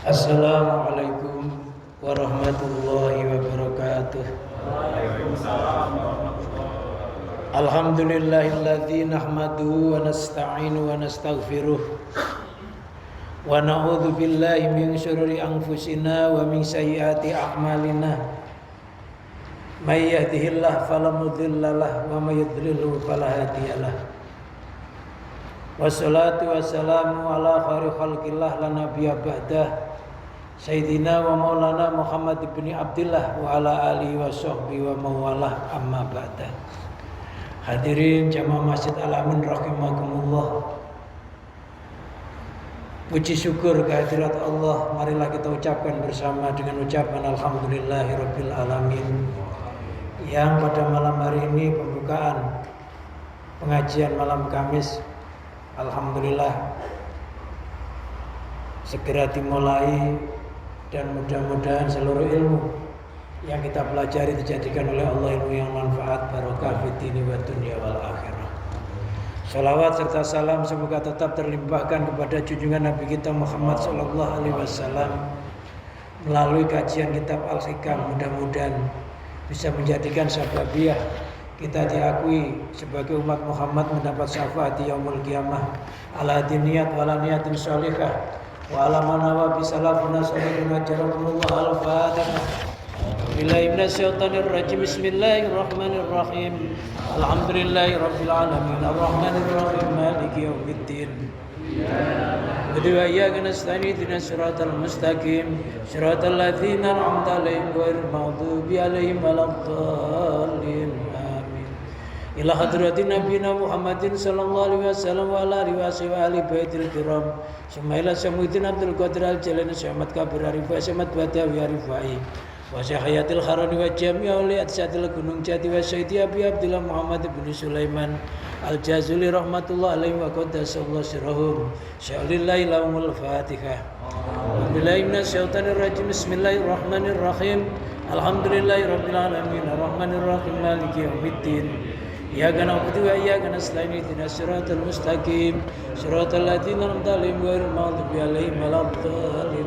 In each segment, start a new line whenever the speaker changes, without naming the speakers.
Assalamualaikum warahmatullahi wabarakatuh. Alhamdulillahilladzi nahmaduhu wa nasta'inu wa nastaghfiruh wa na'udzu billahi min syururi anfusina wa min sayyiati a'malina. May yahdihillahu fala mudilla lahu wa may yudlilhu fala hadiyalah. Wassalatu wassalamu ala khairi khalqillah la nabiyya ba'dah Sayyidina wa maulana Muhammad ibn Abdillah wa ala alihi wa sahbihi wa mawalah amma ba'dah. Hadirin jamaah Masjid Al-Amin rahimakumullah. Puji syukur kehadirat Allah, marilah kita ucapkan bersama dengan ucapan alhamdulillahirabbil alamin. Yang pada malam hari ini pembukaan pengajian malam Kamis, alhamdulillah segera dimulai. Dan mudah-mudahan seluruh ilmu yang kita pelajari dijadikan oleh Allah ilmu yang manfaat, barokah fid dini wa dunya wal akhirah. Salawat serta salam semoga tetap terlimpahkan kepada junjungan Nabi kita Muhammad sallallahu alaihi wasallam melalui kajian kitab Al-Hikam. Mudah-mudahan bisa menjadikan sababiyah kita diakui sebagai umat Muhammad mendapat syafaat di yaumul qiyamah ala diniyat wala niyatin sholihah wa ala manawa bisalafuna sallallahu jarakumullah al-fatihah. Billahi minasyaitonir rajim. Bismillahirrahmanirrahim. Alhamdulillahi rabbil alamin arrahmanir rahim maliki yaumiddin. Wa iyyaka nasta'in ihdinas siratal mustaqim siratal ladzina an'amta 'alaihim ghairil maghdubi 'alaihim waladdallin. Ila hadratin nabiyina Muhammadin sallallahu alaihi wasallam wa ala alihi wa ali baitil kiram. Sumaila Samuddin Abdul Qadir Al-Jalani Syahmat Kabir Arifah Syahmat Badawi Arifai wa Syahayatil Harani wa Jami'a Uliyat Satil Gunung Jati wa Sayyidi Abi Abdullah Muhammad bin Sulaiman Al-Jazuli rahmatullah alaihi wa qaddasallahu sirrahum. Sya'lillahi lahumul Fatihah. Billahi minasyaitonir rajim. Bismillahirrahmanirrahim. Alhamdulillahi rabbil alamin arrahmanir rahim maliki yaumiddin. Iyyaka na'budu wa iyyaka nasta'in ihdinas siratal mustaqim siratal ladzina an'amta 'alaihim ghairil maghdubi 'alaihim waladdallin.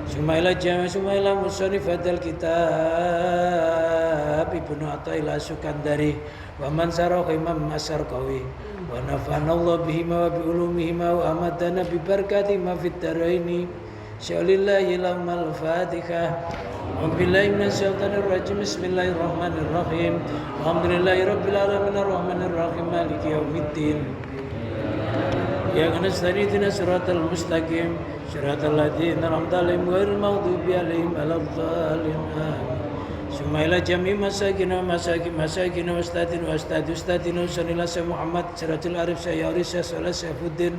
Sumaila musannifal kitab Ibnu Athaillah Sukandari wa man sarah Imam Asarqawi wa nafanallahu bihima wa bi ulumihima wa amadana bi barakatihima fid dharaini. Sya'lillahi lahumul Fatihah. Billahi minasyaitonir rajim. Bismillahirrahmanirrahim. Alhamdulillahi rabbil alamin arrahmanir rahim maliki yaumiddin. Ya nasta'in ihdinas siratal mustaqim siratal ladzina an'amta 'alaihim ghairil maghdubi 'alaihim waladdallin. Sumaila jami' masakin wa ustadin sanila Muhammad siratul arif sayyari Salahuddin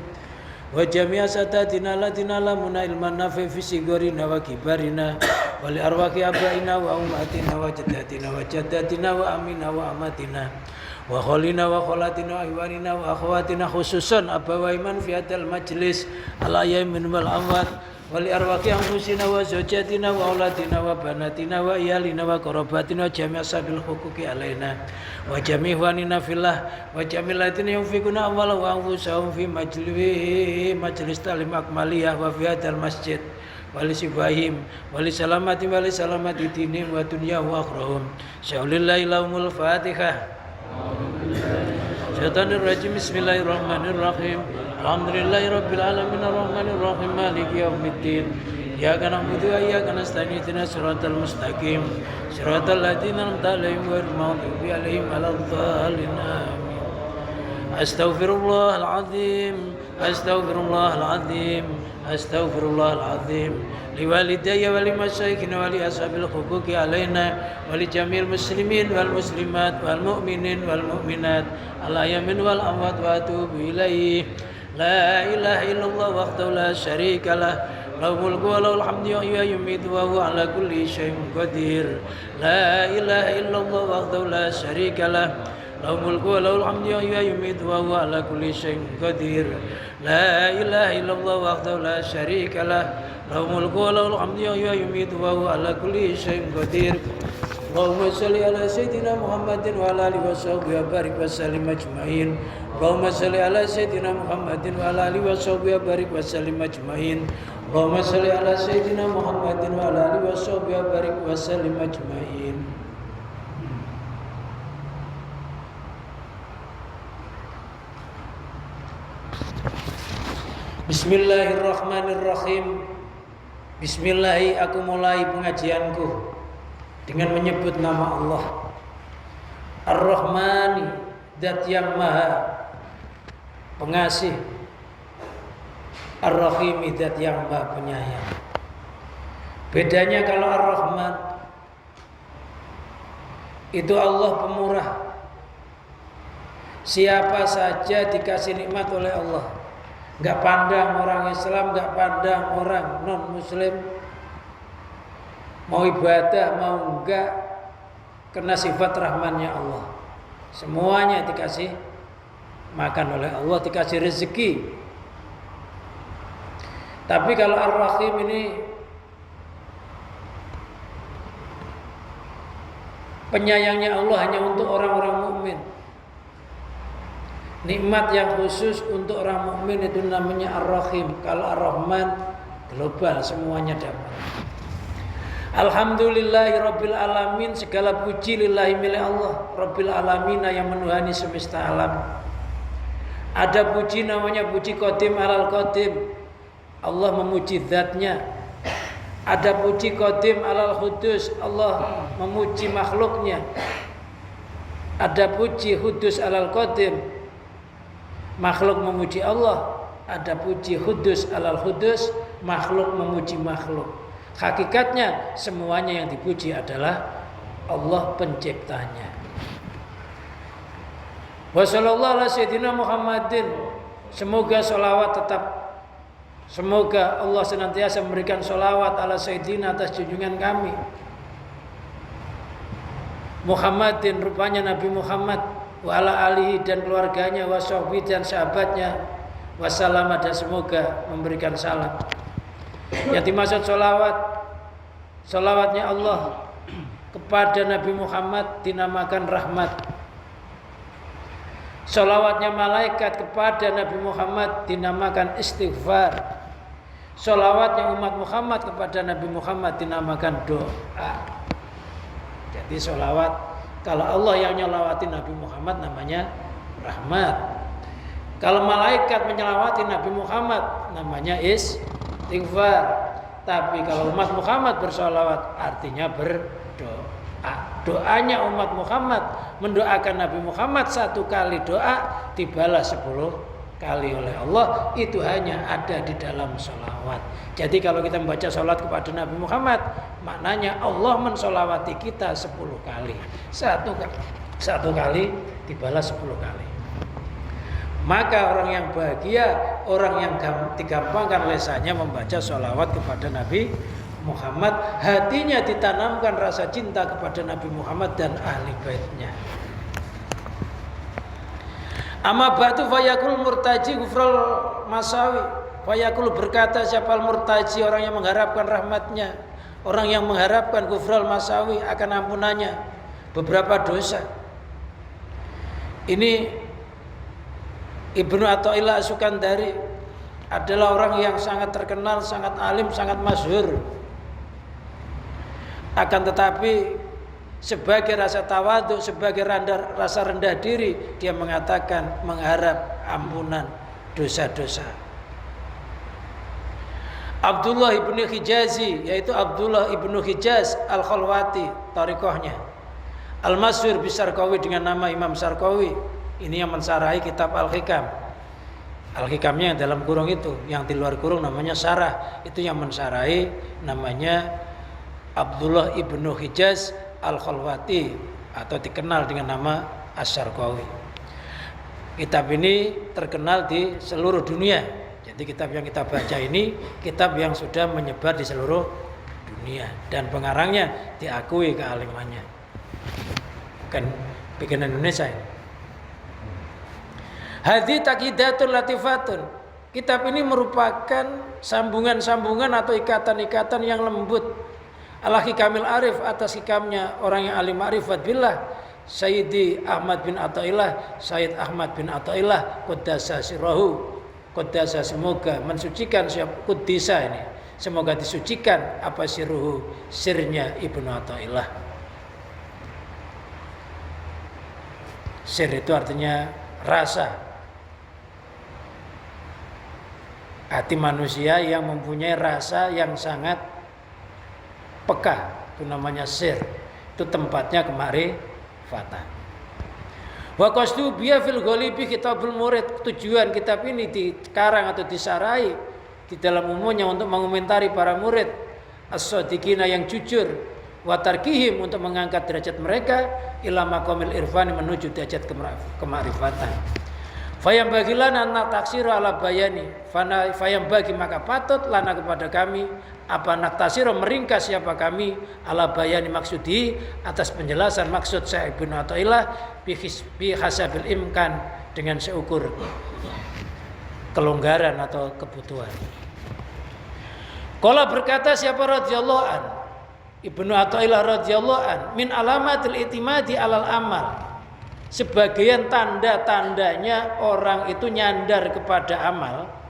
wa jami'a satatina latina lamuna ilman nafi fi sigorina wa kibarina wali arwaki abaina wa umatina wa jaddatina wa jaddatina wa amina wa amatina wa kholina wa kholatina wa iwanina wa akhawatina khususan abawai man fi hadal majlis al-ayamin wal amwat wali arwaki anfusina wa zawjatina wa auladina wa banatina wa iyalina wa qarabatina wa jami' sabil huquqi alaina wa jami' wanina fillah wa jami' latina yunfikuna amwala wa anfusahum fi majlis talim akmaliyah wa fi hadal masjid wali sibahim wali salamati dinim wa dunya wa akhrahum. Sya'lillahi lahumul Fatihah. Syaitanir rajim. Bismillahirrahmanirrahim. Alhamdulillahi rabbil alamin arrahmanir rahim maliki yaumiddin. Iyyaka na'budu wa iyyaka nasta'in ihdinas siratal mustaqim siratal ladzina an'amta 'alaihim ghairil maghdubi 'alaihim waladdallin. Astaghfirullahal azim liwalidayya wa limasyayikhina wa li ashabil huquqi alaina wa li jamil muslimin wal muslimat wal mu'minin wal mu'minat al ayamin wal amwat wa atubu ilaihi. La ilaha illallah wahdahu la syarika lah lahul mulku wa lahul hamdu wa yumiitu wa huwa ala kulli syai'in qadir. La ilaha illallah wahdahu la syarika lah lahul mulku wa lahul hamdu wa yumiitu wa huwa ala kulli syai'in qadir. La ilaha illallah wahdahu la syarika lah lahul mulku wa lahul hamdu wa yumiitu wa huwa ala kulli syai'in qadir. Allahumma shalli ala sayyidina Muhammadin wa ala alihi wa sahbihi wa barik wa sallim ajma'in. Allahumma shalli ala sayyidina Muhammadin wa ala alihi wa sahbihi barik wa sallim ajmain. Allahumma shalli ala sayyidina Muhammadin wa ala alihi wa sahbihi barik wa sallim ajmain. Bismillahirrahmanirrahim. Bismillahi, aku mulai pengajianku dengan menyebut nama Allah. Ar-Rahmani, zat yang maha pengasih. Ar-Rahimi, zat yang maha penyayang. Bedanya kalau Ar-Rahman itu Allah pemurah. Siapa saja dikasih nikmat oleh Allah, gak pandang orang Islam, gak pandang orang non Muslim, mau ibadah mau enggak, kena sifat rahmannya Allah. Semuanya dikasih makan oleh Allah, dikasih rezeki. Tapi kalau Ar-Rahim ini penyayangnya Allah hanya untuk orang-orang mukmin. Nikmat yang khusus untuk orang mukmin itu namanya Ar-Rahim. Kalau Ar-Rahman global, semuanya dapat. Alhamdulillahi Rabbil Alamin, segala puji lillahi milik Allah Rabbil Alamin yang menuhani semesta alam. Ada puji namanya puji qadim alal qadim, Allah memuji zatnya. Ada puji qadim alal hudus, Allah memuji makhluknya. Ada puji hudus alal qadim, makhluk memuji Allah. Ada puji hudus alal hudus, makhluk memuji makhluk. Hakikatnya semuanya yang dipuji adalah Allah penciptanya. Wa sallallahu ala sayyidina Muhammadin. Semoga sholawat tetap, semoga Allah senantiasa memberikan sholawat ala sayyidina, atas junjungan kami Muhammadin, rupanya Nabi Muhammad, wa ala alihi dan keluarganya, wa sahbihi dan sahabatnya, wassalam, dan semoga memberikan salam. Yang dimaksud sholawatnya Allah kepada Nabi Muhammad dinamakan rahmat. Sholawatnya malaikat kepada Nabi Muhammad dinamakan istighfar. Sholawatnya umat Muhammad kepada Nabi Muhammad dinamakan doa. Jadi sholawat, kalau Allah yang nyelawati Nabi Muhammad namanya rahmat. Kalau malaikat menyelawati Nabi Muhammad namanya istighfar. Tapi kalau umat Muhammad bersolawat artinya berdoa. Doanya umat Muhammad mendoakan Nabi Muhammad, satu kali doa dibalas 10 kali oleh Allah. Itu hanya ada di dalam sholawat. Jadi kalau kita membaca sholawat kepada Nabi Muhammad, maknanya Allah mensolawati kita 10 kali. Satu kali dibalas 10 kali. Maka orang yang bahagia, orang yang digampangkan lisannya membaca sholawat kepada Nabi Muhammad, hatinya ditanamkan rasa cinta kepada Nabi Muhammad dan ahli baitnya. Amma ba'du fayakul murtaji gufral masawi. Fayakul berkata siapa murtaji, orang yang mengharapkan rahmatnya, orang yang mengharapkan gufral masawi, akan ampunannya beberapa dosa. Ini Ibnu Athaillah As-Sukandari adalah orang yang sangat terkenal, sangat alim, sangat masyhur. Akan tetapi sebagai rasa tawadhu, sebagai rasa rendah diri, dia mengatakan mengharap ampunan dosa-dosa. Abdullah ibnu Hijazi, yaitu Abdullah ibnu Hijaz Al-Khalwati, tariqahnya Al-Masyhur Bisarqawi dengan nama Imam Sarqawi. Ini yang mensarahi kitab Al-Hikam. Al-Hikamnya yang dalam kurung itu, yang di luar kurung namanya Sarah. Itu yang mensarahi namanya Abdullah ibnu Hijaz Al-Khalwati, atau dikenal dengan nama As-Sarqawi. Kitab ini terkenal di seluruh dunia. Jadi kitab yang kita baca ini kitab yang sudah menyebar di seluruh dunia, dan pengarangnya diakui kealimannya. Bukan bikinan Indonesia ini. Hadhi taqidatun latifatun. Kitab ini merupakan sambungan-sambungan atau ikatan-ikatan yang lembut. Ala hikamil arif, atas hikamnya orang yang alim ma'rifat billah, Sayyidi Ahmad bin Athaillah, Sayyid Ahmad bin Athaillah qaddasa sirrahu, qaddasa semoga mensucikan siapa kuddisa ini, semoga disucikan apa sirruhu, sirnya Ibnu Athaillah. Sir itu artinya rasa, hati manusia yang mempunyai rasa yang sangat peka, itu namanya sir. Itu tempatnya kemarifatan. Wa qasdu biya fil ghalibi kitabul murid, tujuan kitab ini dikarang atau disarai di dalam umumnya untuk mengomentari para murid as-shadiqina yang jujur, wa tarkihim untuk mengangkat derajat mereka ila maqamil irfani menuju derajat kemarifatan. Fayam bagilan anak taksir ala bayani, fayam bagi maka patut lana kepada kami apa nak tasir meringkas siapa kami ala bayani maksudi atas penjelasan maksud Syekh Ibnu Athaillah bi hasabil imkan dengan seukur kelonggaran atau kebutuhan. Qala berkata siapa radhiyallahu an Ibnu Athaillah radhiyallahu an min alamatil itimadi alal amal, sebagian tanda-tandanya orang itu nyandar kepada amal.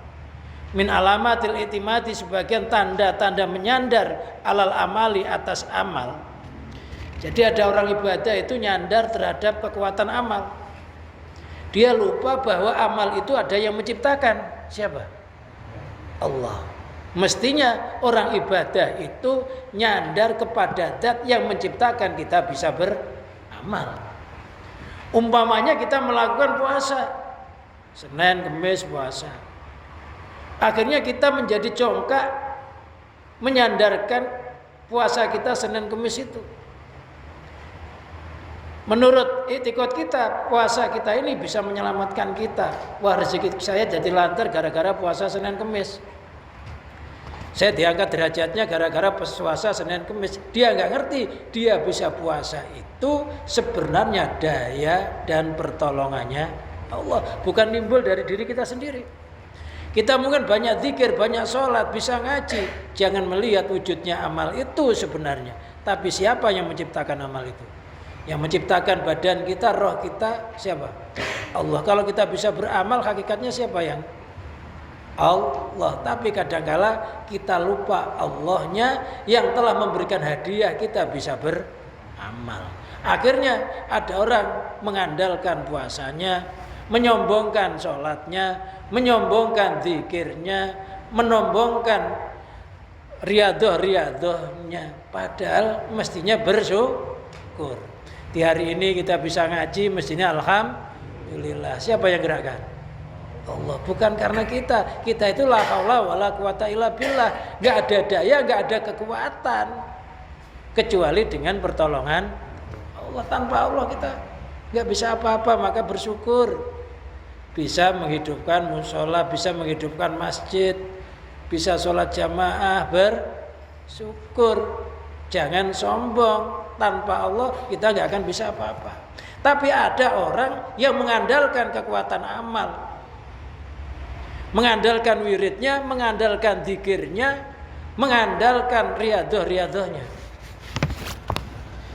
Min alamatil itimadi, sebagian tanda-tanda menyandar alal amali atas amal. Jadi ada orang ibadah itu nyandar terhadap kekuatan amal. Dia lupa bahwa amal itu ada yang menciptakan. Siapa? Allah. Mestinya orang ibadah itu nyandar kepada zat yang menciptakan kita bisa beramal. Umpamanya kita melakukan puasa, Senin, Kamis puasa. Akhirnya kita menjadi congkak menyandarkan puasa kita Senin Kamis itu. Menurut itikad kita, puasa kita ini bisa menyelamatkan kita. Wah, rezeki saya jadi lancar gara-gara puasa Senin Kamis. Saya diangkat derajatnya gara-gara puasa Senin Kamis. Dia nggak ngerti, dia bisa puasa itu sebenarnya daya dan pertolongannya Allah, bukan timbul dari diri kita sendiri. Kita mungkin banyak zikir, banyak sholat, bisa ngaji, jangan melihat wujudnya amal itu sebenarnya. Tapi siapa yang menciptakan amal itu? Yang menciptakan badan kita, roh kita, siapa? Allah. Kalau kita bisa beramal, hakikatnya siapa yang? Allah. Tapi kadangkala kita lupa Allahnya yang telah memberikan hadiah kita bisa beramal. Akhirnya ada orang mengandalkan puasanya, menyombongkan sholatnya, menyombongkan zikirnya, menyombongkan riadoh-riadohnya. Padahal mestinya bersyukur. Di hari ini kita bisa ngaji, mestinya alhamdulillah. Siapa yang gerakkan? Allah. Bukan karena kita. Kita itu la haula wala quwata illa billah. Gak ada daya, gak ada kekuatan kecuali dengan pertolongan Allah. Tanpa Allah kita gak bisa apa-apa. Maka bersyukur. Bisa menghidupkan musola, bisa menghidupkan masjid, bisa sholat jamaah, bersyukur. Jangan sombong. Tanpa Allah kita gak akan bisa apa-apa. Tapi ada orang yang mengandalkan kekuatan amal, mengandalkan wiridnya, mengandalkan zikirnya, mengandalkan riadoh-riadohnya.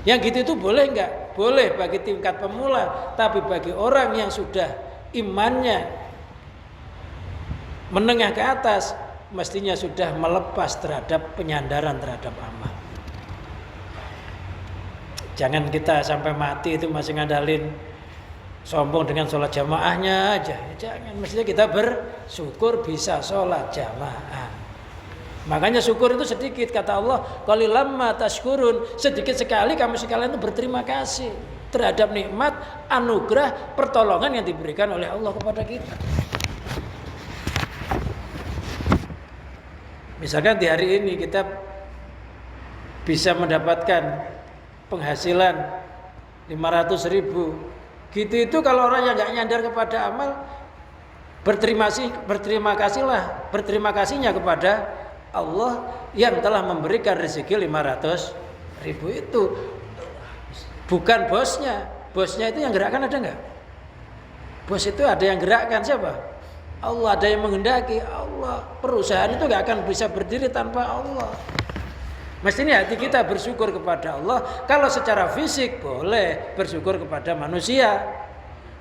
Yang gitu itu boleh enggak? Boleh bagi tingkat pemula. Tapi bagi orang yang sudah imannya menengah ke atas, mestinya sudah melepas terhadap penyandaran terhadap amal. Jangan kita sampai mati itu masih ngandalin sombong dengan sholat jamaahnya aja. Jangan, mestinya kita bersyukur bisa sholat jamaah. Makanya syukur itu sedikit, kata Allah, qalilamma tashkurun, sedikit sekali kamu sekalian itu berterima kasih terhadap nikmat, anugerah, pertolongan yang diberikan oleh Allah kepada kita. Misalkan di hari ini kita bisa mendapatkan penghasilan 500.000, gitu itu kalau orang yang nggak nyandar kepada amal, berterima kasihnya kepada Allah yang telah memberikan rezeki 500.000 itu. Bukan bosnya. Bosnya itu yang gerakkan ada nggak? Bos itu ada yang gerakkan siapa? Allah. Ada yang menghendaki Allah. Perusahaan itu nggak akan bisa berdiri tanpa Allah. Mestinya hati kita bersyukur kepada Allah. Kalau secara fisik boleh bersyukur kepada manusia.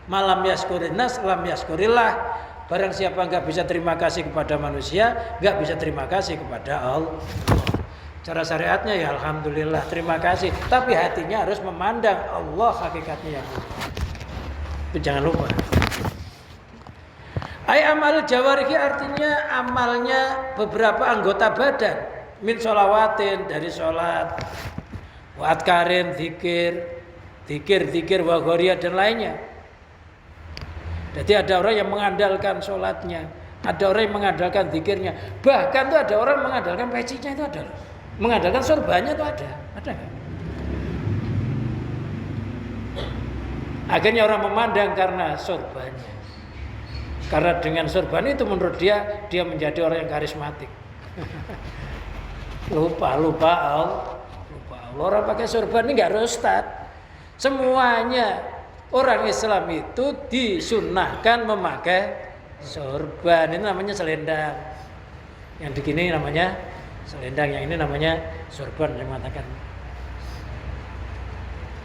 Malam yaskurin nas lam yaskurillah. Barang siapa enggak bisa terima kasih kepada manusia, enggak bisa terima kasih kepada Allah. Cara syariatnya ya alhamdulillah, terima kasih. Tapi hatinya harus memandang Allah hakikatnya yang itu jangan lupa. Ay amal jawarihi artinya amalnya beberapa anggota badan. Min sholawatin dari sholat, wa adkarin zikir wa ghoriyah dan lainnya. Jadi ada orang yang mengandalkan sholatnya, ada orang yang mengandalkan zikirnya, bahkan tuh ada orang mengandalkan pecinya itu ada, mengandalkan sorbannya itu ada nggak? Akhirnya orang memandang karena sorbannya, karena dengan sorban itu menurut dia menjadi orang yang karismatik. lupa Allah. Orang pakai sorban ini nggak harus ustad, semuanya. Orang Islam itu disunnahkan memakai sorban. Ini namanya selendang. Yang di sini namanya selendang, yang ini namanya sorban. Yang mengatakan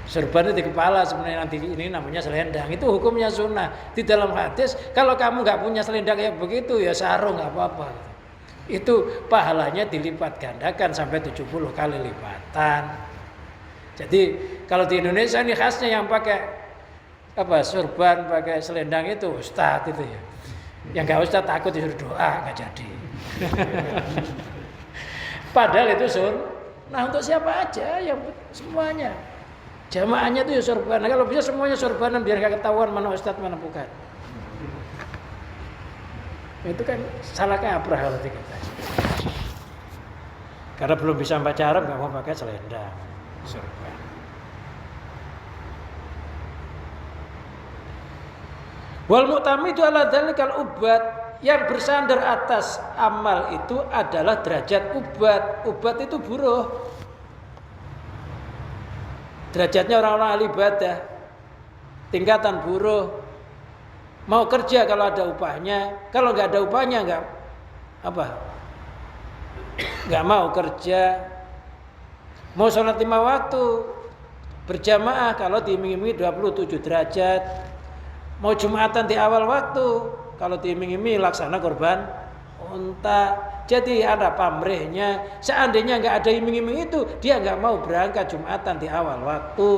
sorban itu di kepala, sebenarnya nanti ini namanya selendang. Itu hukumnya sunnah. Di dalam hadis, kalau kamu nggak punya selendang kayak begitu, ya sarung nggak apa-apa. Itu pahalanya dilipat gandakan sampai 70 kali lipatan. Jadi kalau di Indonesia ini khasnya yang pakai sorban pakai selendang itu ustadz itu ya. Yang enggak ustadz takut disuruh doa enggak jadi. Padahal itu nah untuk siapa aja yang semuanya. Jamaahnya itu ya sorban. Nah, kalau bisa semuanya sorbanan biar enggak ketahuan mana ustadz mana bukan. Itu kan salah kaprah kalau kita. Karena belum bisa baca Arab enggak mau pakai selendang. Sorban. Wal mu'tamidu ala dzalikal ubat, yang bersandar atas amal itu adalah derajat ubat. Ubat itu buruh. Derajatnya orang-orang ahli ibadah. Tingkatan buruh. Mau kerja kalau ada upahnya, kalau enggak ada upahnya enggak mau kerja. Mau sholat 5 waktu berjamaah kalau diiming-imingi 27 derajat. Mau Jumatan di awal waktu, kalau diiming-imingi laksana korban unta. Jadi ada pamrihnya. Seandainya nggak ada iming-iming itu, dia nggak mau berangkat Jumatan di awal waktu,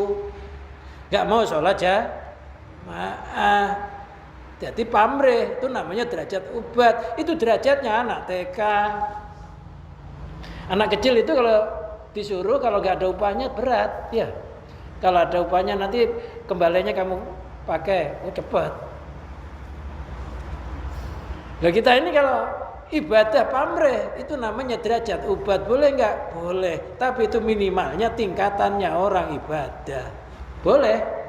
nggak mau sholat jamaah. Jadi pamrih itu namanya derajat ubat. Itu derajatnya anak TK. Anak kecil itu kalau disuruh, kalau nggak ada upahnya berat, ya. Kalau ada upahnya nanti kembalinya kamu pakai, cepat. Nah kita ini kalau ibadah pamrih itu namanya derajat ubat, boleh nggak? Boleh. Tapi itu minimalnya tingkatannya orang ibadah. Boleh.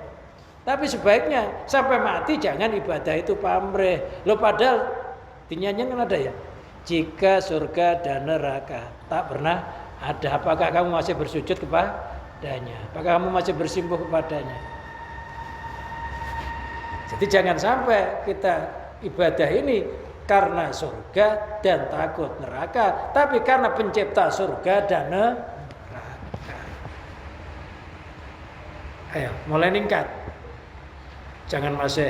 Tapi sebaiknya sampai mati jangan ibadah itu pamrih. Loh padahal dinyanyikan ada ya. Jika surga dan neraka tak pernah ada, apakah kamu masih bersujud kepadanya? Apakah kamu masih bersimpuh kepadanya? Jadi jangan sampai kita ibadah ini karena surga dan takut neraka, tapi karena pencipta surga dan neraka. Ayo, mulai ningkat. Jangan masih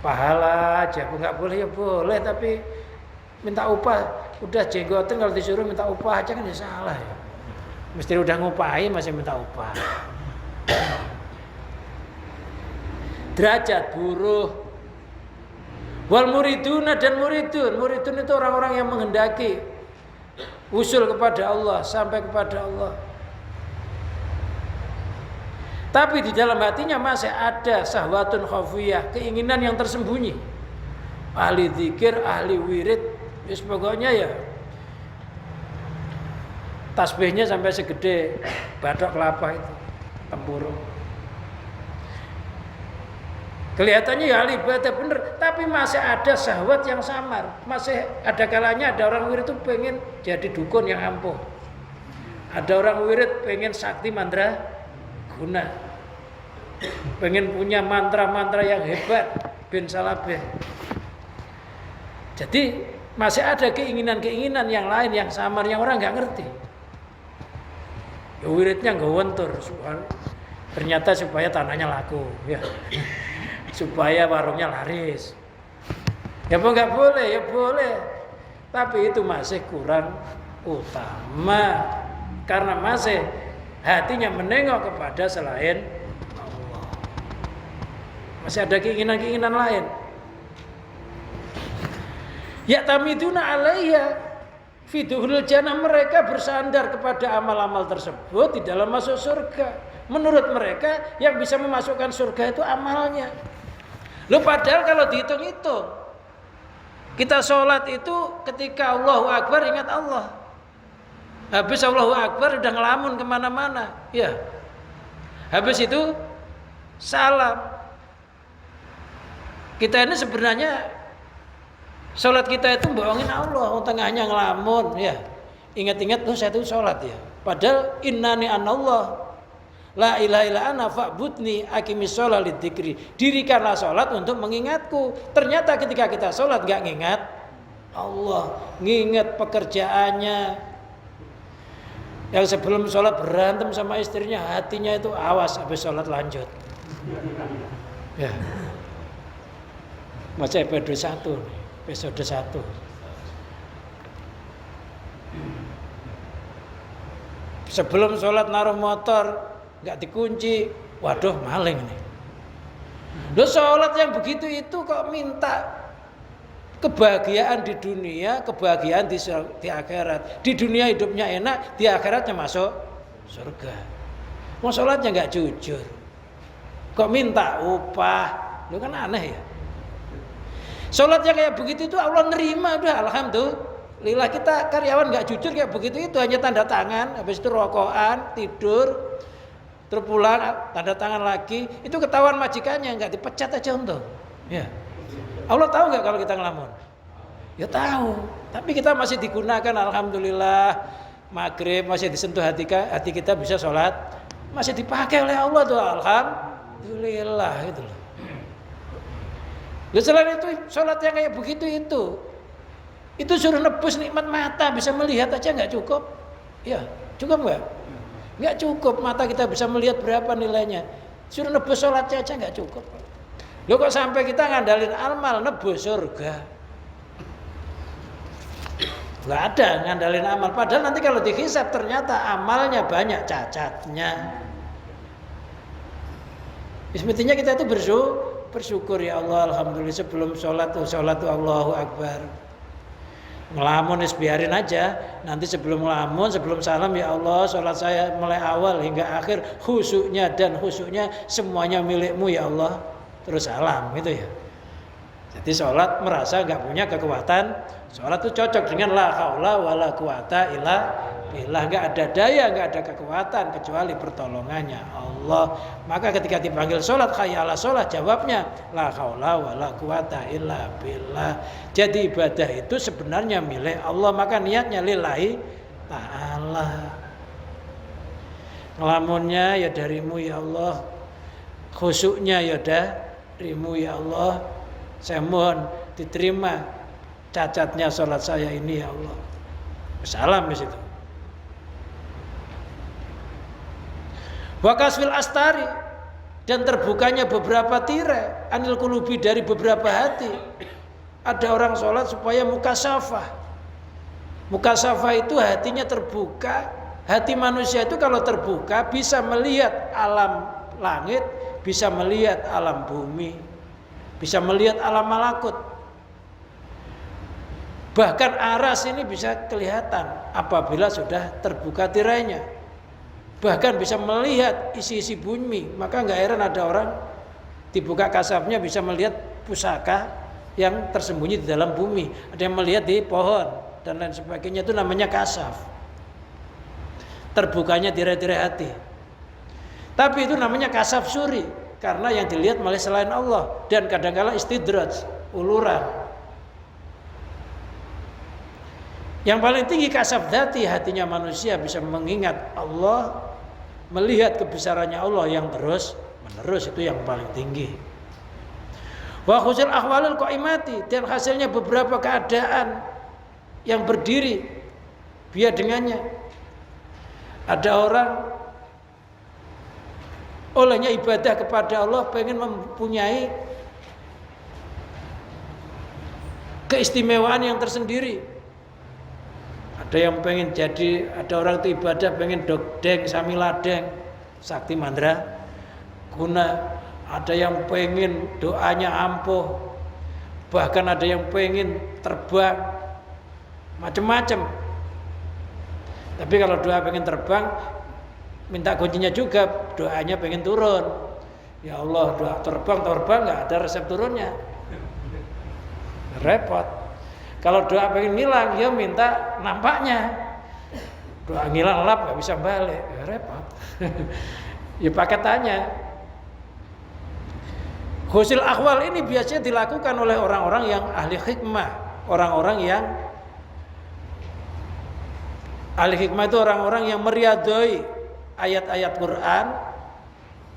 pahala aja, enggak boleh ya boleh, tapi minta upah. Udah jenggotan kalau disuruh minta upah aja kan ya salah ya. Mesti udah ngupahi masih minta upah. Derajat buruh. Wal muriduna dan muridun. Muridun itu orang-orang yang menghendaki usul kepada Allah, sampai kepada Allah. Tapi di dalam hatinya masih ada syahwatun khafiyah, keinginan yang tersembunyi. Ahli zikir, ahli wirid, pokoknya ya tasbihnya sampai segede batok kelapa itu, tempurung. Kelihatannya ya ahli ibadah bener, tapi masih ada syahwat yang samar. Masih ada kalanya ada orang wirid itu pengen jadi dukun yang ampuh. Ada orang wirid pengen sakti mantra guna. Pengen punya mantra-mantra yang hebat, bin salabeh. Jadi masih ada keinginan-keinginan yang lain yang samar yang orang nggak ngerti. Wiridnya nggak wentur, ternyata supaya tanahnya laku, ya, supaya warungnya laris. Ya apa nggak boleh? Ya boleh, tapi itu masih kurang utama karena masih hatinya menengok kepada selain Allah. Masih ada keinginan-keinginan lain. Ya tamiduna alaiya fiduhul jannah, mereka bersandar kepada amal-amal tersebut di dalam masuk surga. Menurut mereka yang bisa memasukkan surga itu amalnya. Loh padahal kalau dihitung-hitung, kita sholat itu ketika Allahu Akbar ingat Allah. Habis Allahu Akbar udah ngelamun kemana-mana, ya. Habis itu salam. Kita ini sebenarnya sholat kita itu bohongin Allah, tengahnya ngelamun, ya. Ingat-ingat tuh saya tuh sholat ya. Padahal innani anallah, la ilaha illa ana fa'budni aqimis sholat lidzikri. Dirikanlah sholat untuk mengingatku. Ternyata ketika kita sholat nggak ngingat Allah, ngingat pekerjaannya. Yang sebelum sholat berantem sama istrinya, hatinya itu awas habis sholat lanjut. Ya. Baca episode 1 nih. Episode 1. Sebelum sholat naruh motor nggak dikunci, waduh maling nih. Loh sholat yang begitu itu kok minta kebahagiaan di dunia, kebahagiaan di akhirat. Di dunia hidupnya enak, di akhiratnya masuk surga. Mau sholatnya nggak jujur, kok minta upah? Lu kan aneh ya. Sholatnya kayak begitu itu Allah nerima, udah alhamdulillah. Kita karyawan nggak jujur kayak begitu itu hanya tanda tangan, habis itu rokokan, tidur, terus pulang tanda tangan lagi, itu ketahuan majikannya nggak dipecat aja untung. Ya. Allah tahu nggak kalau kita ngelamun? Ya tahu, tapi kita masih digunakan alhamdulillah. Maghrib masih disentuh hati kita bisa sholat, masih dipakai oleh Allah tuh alhamdulillah gitu loh. Selain itu sholat yang kayak begitu itu suruh nebus nikmat mata, bisa melihat aja nggak cukup? Ya cukup nggak? Nggak cukup, mata kita bisa melihat berapa nilainya. Suruh nebus sholatnya aja nggak cukup. Loh kok sampai kita ngandalin amal nebus surga? Nggak ada ngandalin amal. Padahal nanti kalau dihisab ternyata amalnya banyak cacatnya. Semestinya kita itu bersyukur ya Allah, alhamdulillah sebelum sholat tuh Allahu Akbar. Ngelamun biarin aja. Nanti sebelum ngelamun, sebelum salam ya Allah, sholat saya mulai awal hingga akhir khusyuknya semuanya milikmu ya Allah. Terus salam gitu ya. Jadi sholat merasa nggak punya kekuatan. Sholat itu cocok dengan la haula wala quwata illa billah. Nggak ada daya, nggak ada kekuatan kecuali pertolongannya Allah. Maka ketika dipanggil sholat, hayya ala sholat, jawabnya la haula wala quwata illa billah. Jadi ibadah itu sebenarnya milik Allah. Maka niatnya lillahi ta'ala. Ngelamunnya ya darimu ya Allah, khusyuknya ya darimu ya Allah. Saya mohon diterima cacatnya sholat saya ini ya Allah. Salam di situ. Wa kasfil astari, dan terbukanya beberapa tirai anil qulubi, dari beberapa hati. Ada orang sholat supaya mukasafah. Mukasafah itu hatinya terbuka. Hati manusia itu kalau terbuka bisa melihat alam langit, bisa melihat alam bumi, bisa melihat alam malakut. Bahkan aras ini bisa kelihatan apabila sudah terbuka tirainya. Bahkan bisa melihat isi-isi bumi. Maka nggak heran ada orang dibuka kasafnya bisa melihat pusaka yang tersembunyi di dalam bumi. Ada yang melihat di pohon dan lain sebagainya, itu namanya kasaf. Terbukanya tirai-tirai hati. Tapi itu namanya kasaf suri, karena yang dilihat malah selain Allah. Dan kadang-kala istidraj, uluran. Yang paling tinggi kasaf dzati, hatinya manusia bisa mengingat Allah, melihat kebesarannya Allah yang terus menerus, itu yang paling tinggi. Wa khusul ahwalul qaimati, dan hasilnya beberapa keadaan yang berdiri biar dengannya. Ada orang olehnya ibadah kepada Allah pengen mempunyai keistimewaan yang tersendiri. Ada yang pengen jadi, ada orang itu ibadah pengen dogdeng, samiladeng, sakti mandra guna. Ada yang pengen doanya ampuh, bahkan ada yang pengen terbang, macam-macam. Tapi kalau doa pengen terbang, minta kuncinya juga, doanya pengen turun. Ya Allah, doa terbang nggak ada resep turunnya, repot. Kalau doa pengen ngilang, ya minta nampaknya. Doa ngilang lap nggak bisa balik, ya repot. Ya paketannya. Husil akhwal ini biasanya dilakukan oleh orang-orang yang ahli hikmah. Orang-orang yang ahli hikmah itu orang-orang yang meriadoi ayat-ayat Quran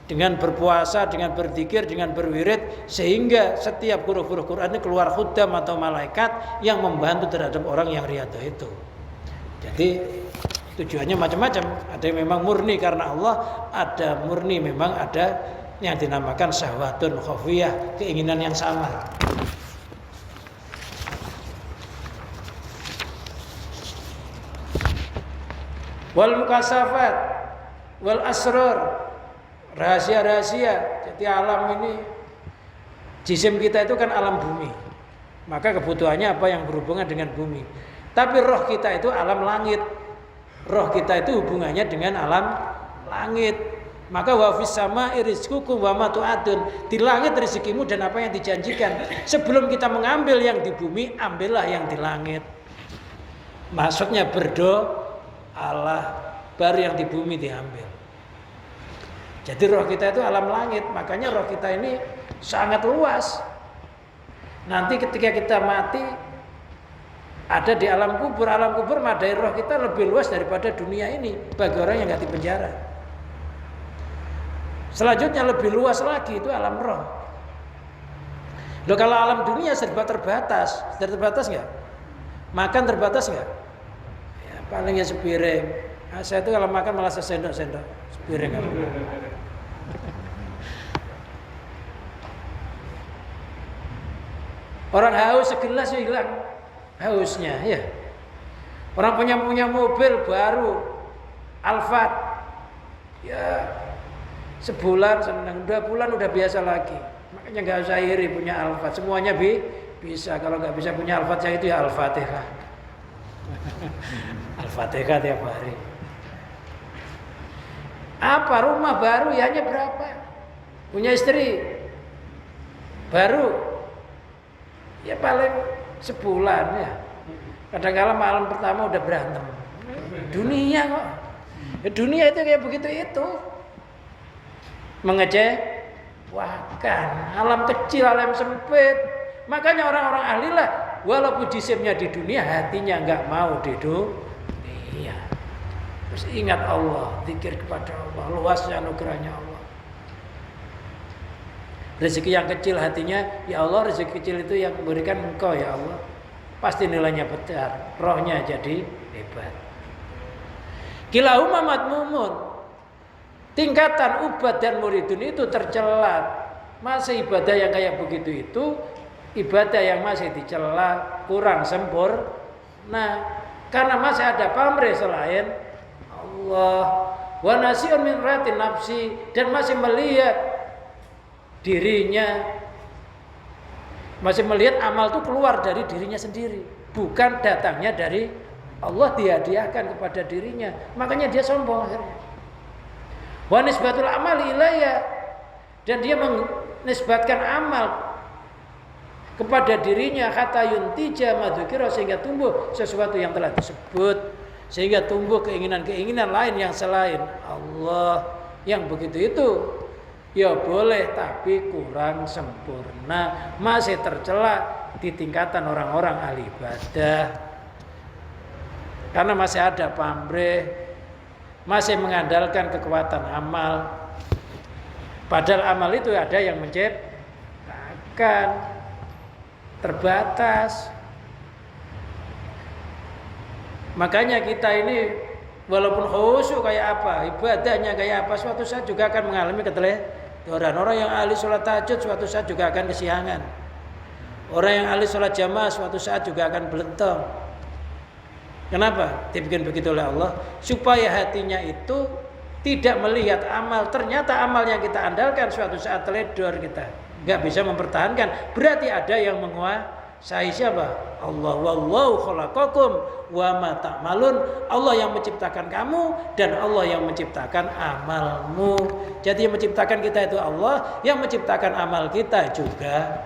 dengan berpuasa, dengan berzikir, dengan berwirid, sehingga setiap huruf-huruf Quran itu keluar khuddam atau malaikat yang membantu terhadap orang yang riyadhah itu. Jadi tujuannya macam-macam. Ada yang memang murni karena Allah, ada murni memang ada yang dinamakan syahwatun khafiyah, keinginan yang samar. Wal mukasafat wal asrar, rahasia-rahasia. Jadi alam ini, jisim kita itu kan alam bumi, maka kebutuhannya apa yang berhubungan dengan bumi. Tapi roh kita itu alam langit. Roh kita itu hubungannya dengan alam langit. Maka wa fis sama'i rizqukum wa ma tu'adun. Di langit rezekimu dan apa yang dijanjikan. Sebelum kita mengambil yang di bumi, ambillah yang di langit. Maksudnya berdoa Allah, baru yang di bumi diambil. Jadi roh kita itu alam langit. Makanya roh kita ini sangat luas. Nanti ketika kita mati, ada di alam kubur. Alam kubur madai roh kita lebih luas daripada dunia ini bagi orang yang nggak di penjara. Selanjutnya lebih luas lagi itu alam roh. Loh, kalau alam dunia serba terbatas. Terbatas nggak? Makan terbatas nggak? Ya, paling ya sepiring. Nah, saya itu kalau makan malah sesendok-sendok, sepiring apa? Orang haus segelas hilang hausnya, ya. Orang punya mobil baru Alphard, ya sebulan senang, 2 bulan udah biasa lagi. Makanya nggak usah iri punya Alphard, semuanya bisa. Kalau nggak bisa punya Alphard, saya itu ya Al-Fatihah. Al-Fatihah tiap hari. Apa rumah baru ya hanya berapa? Punya istri baru ya paling sebulan ya. Kadang-kadang malam pertama udah berantem. Dunia kok. Ya, dunia itu kayak begitu itu. Mengecewakan, alam kecil, alam sempit. Makanya orang-orang ahli lah, walaupun jisimnya di dunia, hatinya nggak mau di dunia. Terus ingat Allah, zikir kepada Allah, luasnya anugerahnya Allah. Rezeki yang kecil hatinya, ya Allah, rezeki kecil itu yang memberikan Engkau ya Allah. Pasti nilainya besar, rohnya jadi hebat. Kilahuma madmumun. Tingkatan ubad dan muridun itu tercela. Masih ibadah yang kayak begitu itu ibadah yang masih dicela, kurang sempurna. Karena masih ada pamrih selain Allah. Wa nasiun min ratin nafsi, dan masih melihat dirinya, masih melihat amal itu keluar dari dirinya sendiri, bukan datangnya dari Allah, dihadiahkan kepada dirinya. Makanya dia sombong akhirnya. Wa nisbatul amali ilayya, dan dia menisbatkan amal kepada dirinya, kata yuntija madzukira, sehingga tumbuh sesuatu yang telah disebut, sehingga tumbuh keinginan-keinginan lain yang selain Allah. Yang begitu itu ya boleh, tapi kurang sempurna, masih tercela di tingkatan orang-orang ahli ibadah. Karena masih ada pamrih, masih mengandalkan kekuatan amal. Padahal amal itu ada yang menciptakan, terbatas. Makanya kita ini Walaupun khusyuk kayak apa, ibadahnya kayak apa, suatu saat juga akan mengalami keteledoran. Orang yang ahli sholat tahajud suatu saat juga akan kesiangan. Orang yang ahli sholat jamaah suatu saat juga akan belentong. Kenapa? Dibikin begitu oleh Allah supaya hatinya itu tidak melihat amal. Ternyata amal yang kita andalkan suatu saat teledor kita, nggak bisa mempertahankan. Berarti ada yang menguasai siapa? Allah. Wallahu khalaqakum wa ma ta'malun. Allah yang menciptakan kamu dan Allah yang menciptakan amalmu. Jadi yang menciptakan kita itu Allah, yang menciptakan amal kita juga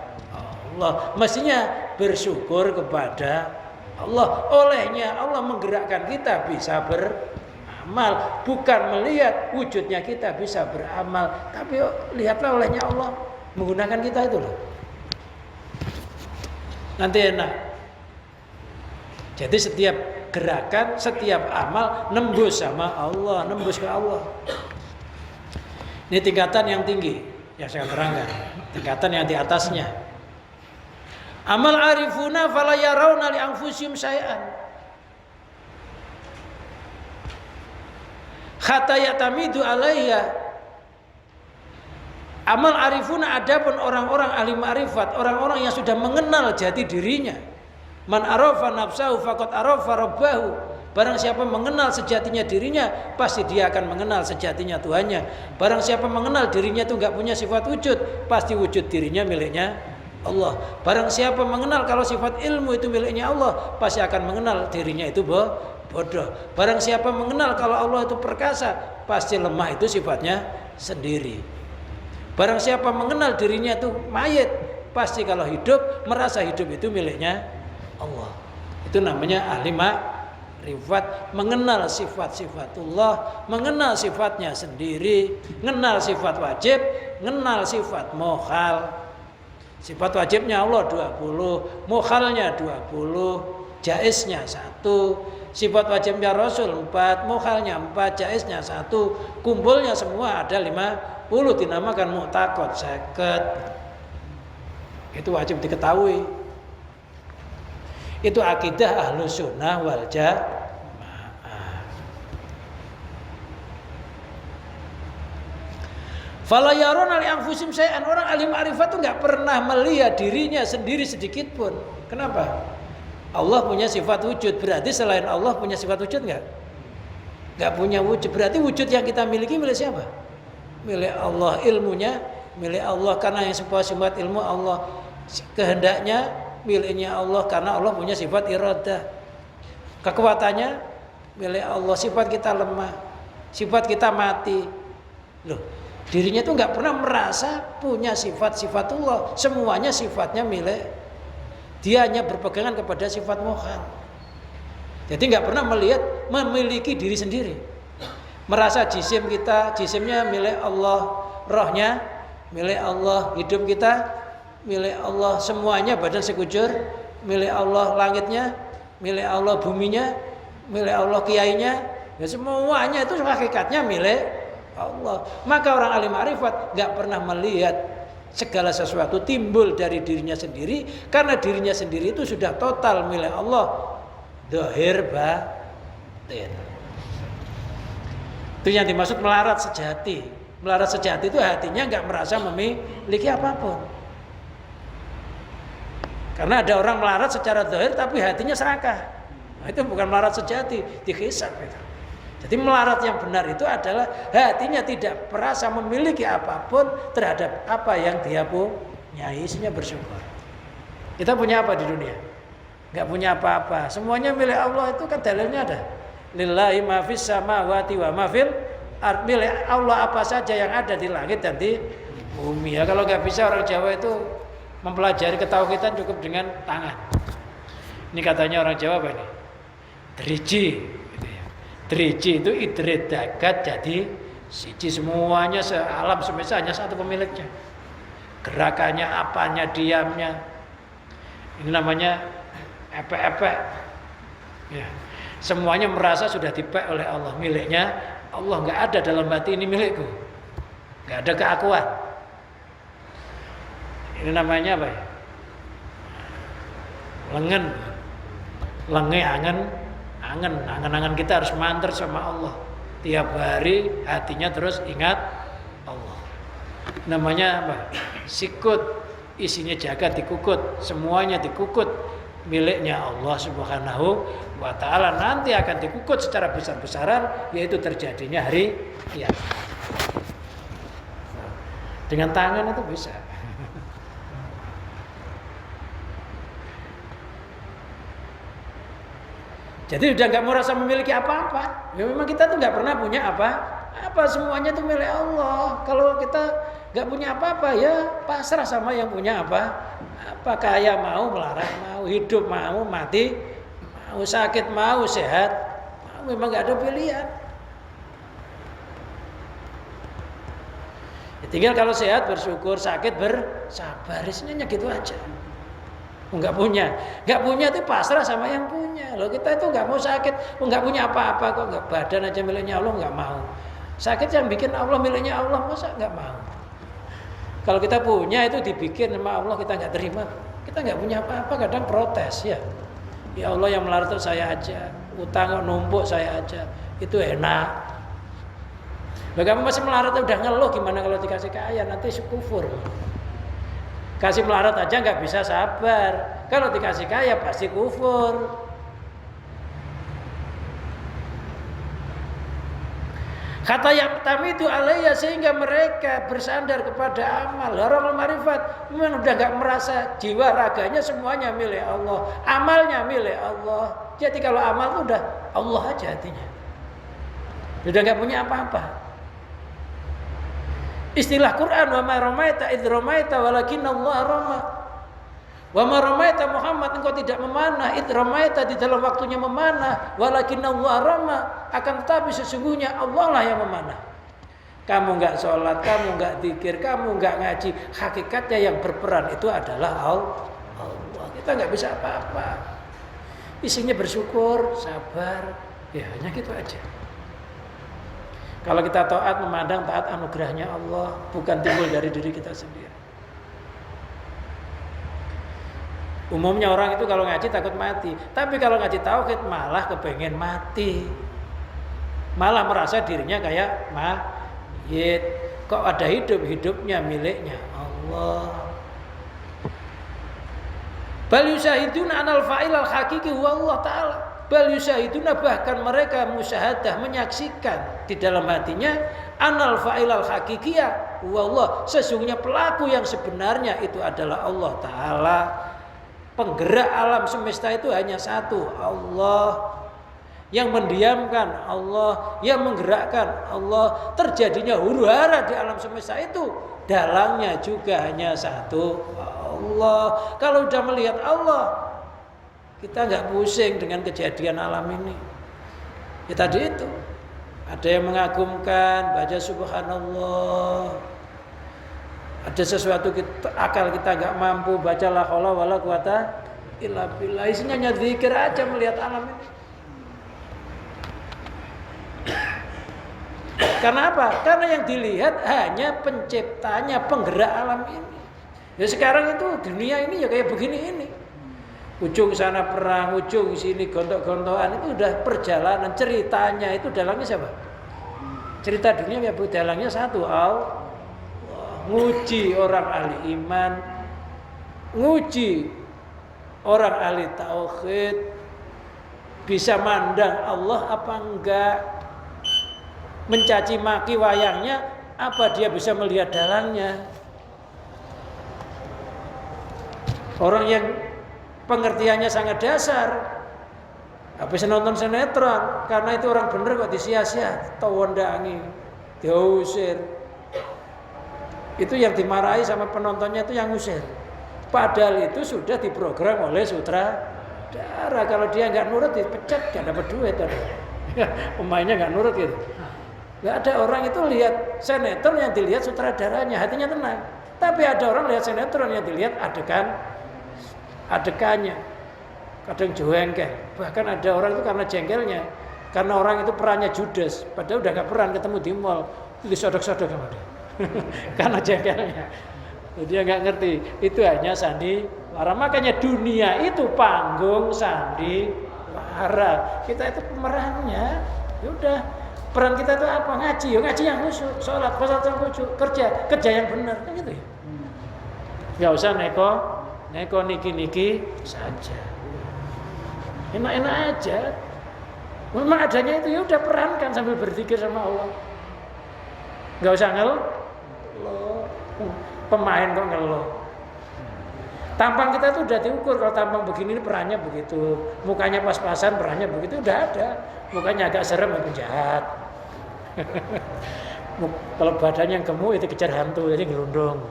Allah. Mestinya bersyukur kepada Allah. Olehnya Allah menggerakkan kita bisa beramal, bukan melihat wujudnya kita bisa beramal, tapi lihatlah olehnya Allah menggunakan kita itu loh. Nanti enak. Jadi setiap gerakan, setiap amal nembus sama Allah, nembus ke Allah. Ini tingkatan yang tinggi yang saya terangkan. Tingkatan yang di atasnya. Amal arifuna fala yarawna li anfusihim syai'an. Hatta yatamidu alaiya. Amal arifuna adapun orang-orang ahli ma'rifat, orang-orang yang sudah mengenal jati dirinya. Man arafa nafsahu faqad arafa rabbahu. Barang siapa mengenal sejatinya dirinya, pasti dia akan mengenal sejatinya Tuhannya. Barang siapa mengenal dirinya itu enggak punya sifat wujud, pasti wujud dirinya miliknya Allah. Barang siapa mengenal kalau sifat ilmu itu miliknya Allah, pasti akan mengenal dirinya itu bodoh. Barang siapa mengenal kalau Allah itu perkasa, pasti lemah itu sifatnya sendiri. Barang siapa mengenal dirinya itu mayit, pasti kalau hidup merasa hidup itu miliknya Allah. Itu namanya ahli ma'rifat, mengenal sifat-sifatullah, mengenal sifatnya sendiri, mengenal sifat wajib, mengenal sifat mukhal. Sifat wajibnya Allah 20, mukhalnya 20, jaiznya 1. Sifat wajibnya Rasul 4, mukhalnya 4, jaiznya 1. Kumpulnya semua ada 50, dinamakan mu'taqad 50. Itu wajib diketahui. Itu akidah Ahlus Sunnah wal Jamaah. Fala yaruna li anfusihim syai'an. Orang ahli ma'rifat itu enggak pernah melihat dirinya sendiri sedikit pun. Kenapa? Allah punya sifat wujud, berarti selain Allah punya sifat wujud enggak? Enggak punya wujud. Berarti wujud yang kita miliki milik siapa? Milik Allah. Ilmunya milik Allah, karena yang sebuah sifat ilmu Allah. Kehendaknya miliknya Allah, karena Allah punya sifat iradah. Kekuatannya milik Allah. Sifat kita lemah, sifat kita mati. Loh, dirinya itu nggak pernah merasa punya sifat-sifatullah. Semuanya sifatnya milik dia, hanya berpegangan kepada sifat mukhal. Jadi nggak pernah melihat memiliki diri sendiri. Merasa jisim kita, jisimnya milik Allah, rohnya milik Allah, hidup kita milik Allah, semuanya badan sekujur milik Allah, langitnya milik Allah, buminya milik Allah, kiainya ya semuanya itu hakikatnya milik Allah. Maka orang ahli ma'rifat nggak pernah melihat segala sesuatu timbul dari dirinya sendiri, karena dirinya sendiri itu sudah total milik Allah, zahir batin. Itu yang dimaksud melarat sejati. Melarat sejati itu hatinya nggak merasa memiliki apapun. Karena ada orang melarat secara zahir tapi hatinya serakah. Nah, itu bukan melarat sejati, dihisab itu. Jadi melarat yang benar itu adalah hatinya tidak merasa memiliki apapun terhadap apa yang dia punya, isinya bersyukur. Kita punya apa di dunia? Enggak punya apa-apa. Semuanya milik Allah, itu kan dalilnya ada. Lillahi ma fis samawati wa ma fil ardh. Milik Allah apa saja yang ada di langit dan di bumi. Ya, kalau enggak bisa orang Jawa itu mempelajari ketauhidan cukup dengan tangan. Ini katanya orang Jawa apa ini? Driji. Driji itu idrit dagat jadi siji, semuanya sealam semesta hanya satu pemiliknya. Gerakannya, apanya, diamnya. Ini namanya epek-epek. Ya. Semuanya merasa sudah dipek oleh Allah, miliknya Allah. Enggak ada dalam hati ini milikku. Enggak ada keakuan. Ini namanya apa ya? Lengen. Lenge angen Angan-angan kita harus manter sama Allah. Tiap hari hatinya terus ingat Allah. Namanya apa? Sikut, isinya jagat dikukut, semuanya dikukut miliknya Allah Subhanahu wa ta'ala. Nanti akan dikukut secara besar-besaran, yaitu terjadinya hari kiamat. Dengan tangan itu bisa. Jadi udah nggak merasa memiliki apa-apa. Ya memang kita tuh nggak pernah punya apa-apa, semuanya tuh milik Allah. Kalau kita nggak punya apa-apa, ya pasrah sama yang punya apa kaya mau, melarat mau, hidup mau, mati mau, sakit mau, sehat mau, memang nggak ada pilihan. Ya, tinggal kalau sehat bersyukur, sakit bersabar, isinya gitu aja. Nggak punya itu pasrah sama yang punya. Loh kita itu nggak mau sakit, nggak punya apa-apa kok, nggak badan aja miliknya Allah nggak mau. Sakit yang bikin Allah miliknya Allah, masa nggak mau? Kalau kita punya itu dibikin sama Allah, kita nggak terima. Kita nggak punya apa-apa, kadang protes ya. Ya Allah yang melarat saya aja, utang numpuk saya aja, itu enak. Loh kamu masih melarat udah ngeluh, gimana kalau dikasih kaya, nanti kufur. Kasih melarat aja nggak bisa sabar, kalau dikasih kaya pasti kufur. Kata yang pertama itu alaiya, sehingga mereka bersandar kepada amal. Orang marifat memang udah nggak merasa jiwa raganya semuanya milik Allah, amalnya milik Allah. Jadi kalau amal itu udah Allah aja hatinya, udah nggak punya apa-apa. Istilah Quran, wa ma ramaita idh ramaita walakinna Allah rama. Wa ma ramaita Muhammad, engkau tidak memanah, idh ramaita di dalam waktunya memanah, walakinna Allah rama, akan tetapi sesungguhnya Allah lah yang memanah. Kamu enggak sholat, kamu enggak zikir, kamu enggak ngaji, hakikatnya yang berperan itu adalah Allah. Kita enggak bisa apa-apa. Isinya bersyukur, sabar, ya hanya gitu aja. Kalau kita taat, memandang taat anugerahnya Allah, bukan timbul dari diri kita sendiri. Umumnya orang itu kalau ngaji takut mati, tapi kalau ngaji tauhid malah kepengen mati, malah merasa dirinya kayak mayit. Kok ada hidupnya miliknya Allah. Bal yusahiduna anal fa'il al hakiki huwa Allah Ta'ala. Bal yusahiduna, bahkan mereka musyahadah, menyaksikan di dalam hatinya, anal fa'il al hakikiyah huwa Allah, sesungguhnya pelaku yang sebenarnya itu adalah Allah Ta'ala. Penggerak alam semesta itu hanya satu, Allah. Yang mendiamkan Allah, yang menggerakkan Allah. Terjadinya huru-hara di alam semesta itu, dalangnya juga hanya satu, Allah. Kalau sudah melihat Allah, kita nggak pusing dengan kejadian alam ini. Ya tadi itu, ada yang mengagumkan, baca subhanallah. Ada sesuatu akal kita nggak mampu, baca la haula wala quwata illa billah. Isinya hanya zikir aja melihat alam ini. Karena apa? Karena yang dilihat hanya penciptanya, penggerak alam ini. Ya sekarang itu dunia ini ya kayak begini ini. Ujung sana perang, ujung sini gontok-gontokan, itu udah perjalanan. Ceritanya itu dalangnya siapa? Cerita dunia ya bu, dalangnya satu, Allah. Nguji orang ahli iman, nguji orang ahli tauhid, bisa mandang Allah apa enggak, mencaci maki wayangnya, apa dia bisa melihat dalangnya. Orang yang pengertiannya sangat dasar, habis nonton sinetron, karena itu orang bener kok disia-sia, tawandangi, diusir. Itu yang dimarahi sama penontonnya itu yang ngusir. Padahal itu sudah diprogram oleh sutradara. Kalau dia nggak nurut dipecat, nggak dapat duit. Pemainnya nggak nurut gitu. Nggak ada orang itu lihat sinetron yang dilihat sutradaranya, hatinya tenang. Tapi ada orang lihat sinetron yang dilihat adegannya, kadang jengkel. Bahkan ada orang itu karena jengkelnya, karena orang itu perannya judes, padahal udah gak peran, ketemu di mall, disodok-sodok sama dia. Karena jengkelnya, dia nggak ngerti itu hanya sandiwara. Makanya dunia itu panggung sandiwara. marah. Kita itu pemerannya. Ya udah, peran kita itu apa? Ngaji, ya ngaji yang khusyuk, sholat yang khusyuk, kerja yang benar, kan gitu ya. Nggak usah neko niki saja. Enak-enak aja. Memang adanya itu ya udah perankan sambil berzikir sama Allah. Nggak usah ngeluh. Pemain kok ngeluh. Tampang kita tuh udah diukur, kalau tampang begini perannya begitu, mukanya pas-pasan perannya begitu, udah ada. Mukanya agak serem itu jahat. Kalau badannya yang gemuk itu kejar hantu, jadi gelundung.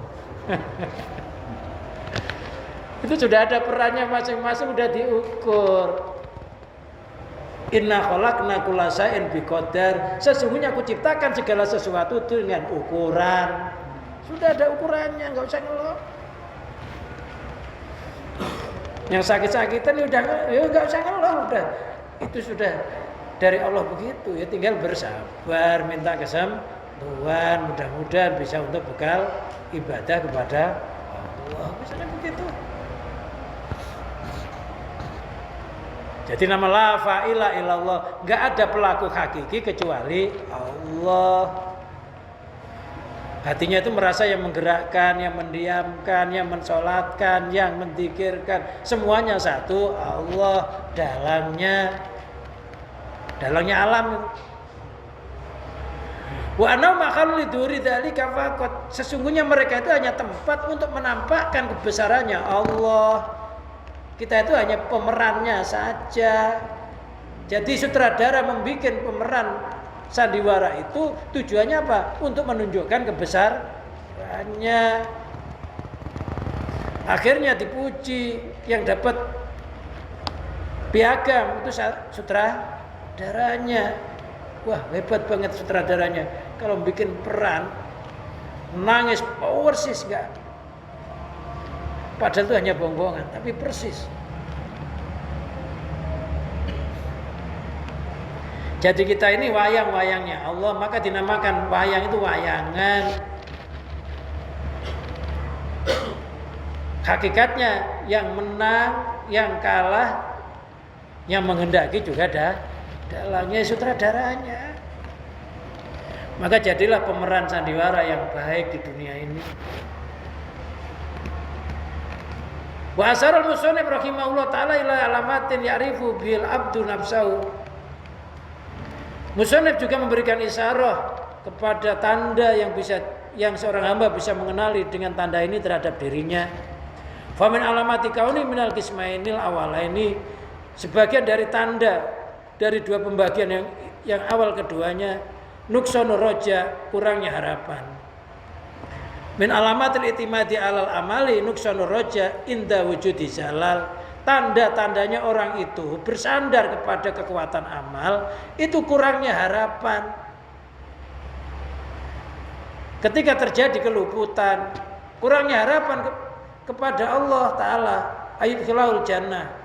Itu sudah ada perannya masing-masing, udah diukur. Inna khalaqna kulla shay'in biqadar. Sesungguhnya aku ciptakan segala sesuatu dengan ukuran. Sudah ada ukurannya, nggak usah ngeluh. Yang sakit-sakitan ya nggak usah ngeluh, udah. Itu sudah dari Allah begitu, ya tinggal bersabar, minta kesembuhan, mudah-mudahan bisa untuk bekal ibadah kepada Allah. Misalnya begitu. Jadi nama la fa'ila illallah, enggak ada pelaku hakiki kecuali Allah. Hatinya itu merasa yang menggerakkan, yang mendiamkan, yang mensolatkan, yang mendikirkan, semuanya satu Allah. Dalangnya alam. Wa anau makhlul liduri dzalika faqat. Sesungguhnya mereka itu hanya tempat untuk menampakkan kebesarannya Allah. Kita itu hanya pemerannya saja. Jadi sutradara membuat pemeran sandiwara itu tujuannya apa? Untuk menunjukkan kebesarannya. Akhirnya dipuji, yang dapat piagam itu sutradaranya. Wah, hebat banget sutradaranya. Kalau bikin peran nangis persis enggak. Padahal itu hanya bohong-bohongan, tapi persis. Jadi kita ini wayang-wayangnya Allah, maka dinamakan wayang itu wayangan. Hakikatnya yang menang, yang kalah, yang menghendaki juga dalangnya sutradaranya. Maka jadilah pemeran sandiwara yang baik di dunia ini. Wa asarul musannif rahimahullah taala ila alamatin ya'rifu bil abdu nafsahu. Musannif juga memberikan isyarah kepada tanda yang seorang hamba bisa mengenali dengan tanda ini terhadap dirinya. Fa min alamati kauni minal qismainil awalaini, sebagian dari tanda dari dua pembagian yang awal keduanya, nuqsanur raja, kurangnya harapan. Min alamatil itimadi alal amali nuqsanur raja inda wujudi zalal. Tanda-tandanya orang itu bersandar kepada kekuatan amal, itu kurangnya harapan. Ketika terjadi keluputan, kurangnya harapan kepada Allah Ta'ala, ayyudkhilahul jannah.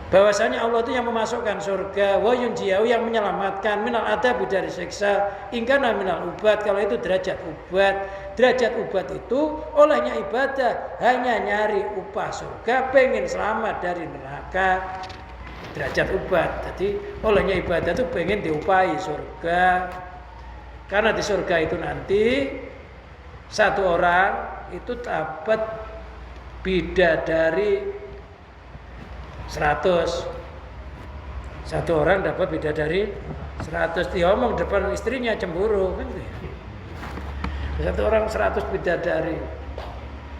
Bahwasanya Allah itu yang memasukkan surga, wa yunjiyahu, yang menyelamatkan, minal adab, dari siksa, ingkana minal ubat, kalau itu derajat ubat. Derajat ubat itu olehnya ibadah hanya nyari upah surga, pengen selamat dari neraka. Derajat ubat. Jadi olehnya ibadah itu pengen diupahi surga. Karena di surga itu nanti satu orang itu dapat bidadari 100. Satu orang dapat bidadari 100. Dia ngomong depan istrinya cemburu kan gitu ya. Satu orang 100 bidadari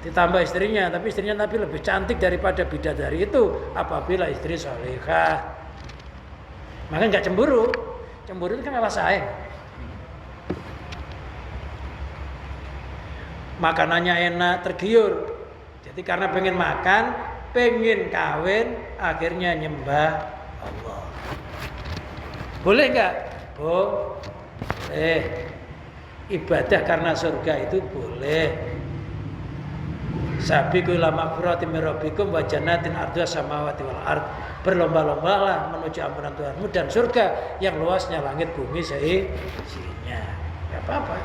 ditambah istrinya, tapi istrinya tapi lebih cantik daripada bidadari itu apabila istri salihah. Maka enggak cemburu. Cemburu itu kan malah saing. Makanannya enak, tergiur. Jadi karena pengen makan, pengen kawin, akhirnya nyembah Allah. Boleh enggak? Boleh. Ibadah karena surga itu boleh. Sabiqu ila maghfiratin min rabbikum wa jannatin ardhuha samawati wal ard. Berlomba-lombalah menuju ampunan Tuhanmu dan surga yang luasnya langit bumi seisinya. Enggak apa-apa.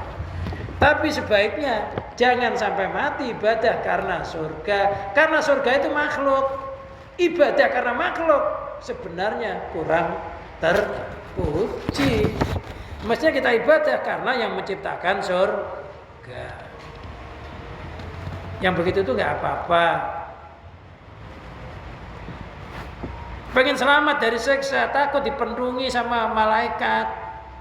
Tapi sebaiknya jangan sampai mati ibadah karena surga. Karena surga itu makhluk. ibadah karena makhluk sebenarnya kurang terpuji. Mestinya kita ibadah karena yang menciptakan surga. Yang begitu itu nggak apa-apa. Pengen selamat dari siksa, takut dipendungi sama malaikat.